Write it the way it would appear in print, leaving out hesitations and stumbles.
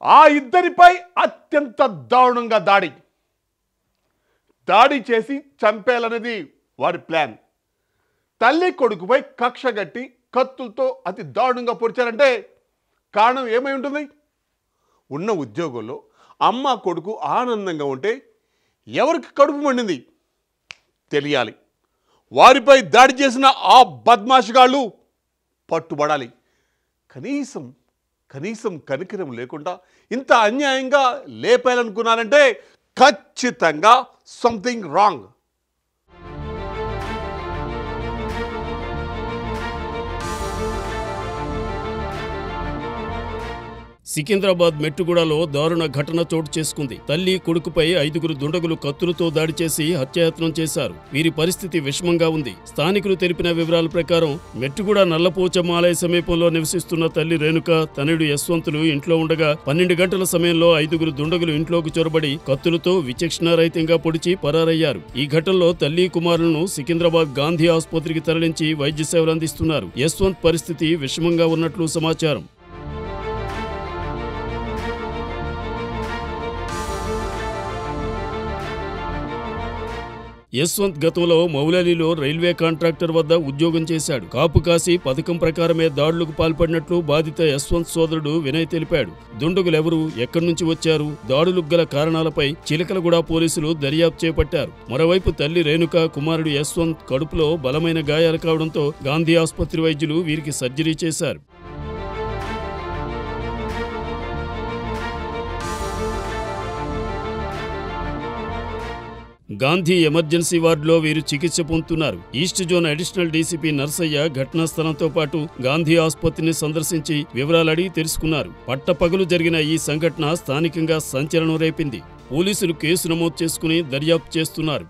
ఆ ఇద్దరిపై అత్యంత దారుణంగా దాడి చేసి చంపేయాలనేది వారి ప్లాన్. తల్లి కొడుకుపై కక్ష గట్టి కత్తులతో అతి దారుణంగా పొడిచారంటే కారణం ఏమై ఉంటుంది? ఉన్న ఉద్యోగంలో అమ్మ కొడుకు ఆనందంగా ఉంటే ఎవరికి కడుపు మండింది తెలియాలి. వారిపై దాడి చేసిన ఆ బద్మాషిగాళ్ళు పట్టుబడాలి. కనీసం కనికరం లేకుండా ఇంత అన్యాయంగా లేపాలనుకున్నారంటే ఖచ్చితంగా సంథింగ్ రాంగ్. సికింద్రాబాద్ మెట్టుగూడలో దారుణ ఘటన చోటు చేసుకుంది. తల్లి కొడుకుపై 5 దుండగులు కత్తులతో దాడి చేసి హత్యాయత్నం చేశారు. వీరి పరిస్థితి విషమంగా ఉంది. స్థానికులు తెలిపిన వివరాల ప్రకారం మెట్టుగూడ నల్లపోచమ్మ ఆలయ సమీపంలో నివసిస్తున్న తల్లి రేణుక, తనయుడు యశ్వంతులు ఇంట్లో ఉండగా 12 గంటల సమయంలో 5 దుండగులు ఇంట్లోకి చొరబడి కత్తులతో విచక్షణారహితంగా పొడిచి పరారయ్యారు. ఈ ఘటనలో తల్లి కుమారులను సికింద్రాబాద్ గాంధీ ఆసుపత్రికి తరలించి వైద్య సేవలు అందిస్తున్నారు. యశ్వంత్ పరిస్థితి విషమంగా ఉన్నట్లు సమాచారం. యశ్వంత్ గతంలో మౌలాలీలో రైల్వే కాంట్రాక్టర్ వద్ద ఉద్యోగం చేశాడు. కాపు కాసి పథకం ప్రకారమే దాడులకు పాల్పడినట్లు బాధిత యశ్వంత్ సోదరుడు వినయ్ తెలిపాడు. దుండగులెవరు, ఎక్కడి నుంచి వచ్చారు, దాడులకు గల కారణాలపై చిలకలగూడ పోలీసులు దర్యాప్తు చేపట్టారు. మరోవైపు తల్లి రేణుక, కుమారుడు యశ్వంత్ కడుపులో బలమైన గాయాలు కావడంతో గాంధీ ఆసుపత్రి వైద్యులు వీరికి సర్జరీ చేశారు. గాంధీ ఎమర్జెన్సీ వార్డులో వీరు చికిత్స పొందుతున్నారు. East zone additional DCP Narsaiah ఘటనా స్థలంతో పాటు గాంధీ ఆసుపత్రిని సందర్శించి వివరాలడిగి తెలుసుకున్నారు. పట్టపగలు జరిగిన ఈ సంఘటన స్థానికంగా సంచలనం రేపింది. పోలీసులు కేసు నమోదు చేసుకుని దర్యాప్తు చేస్తున్నారు.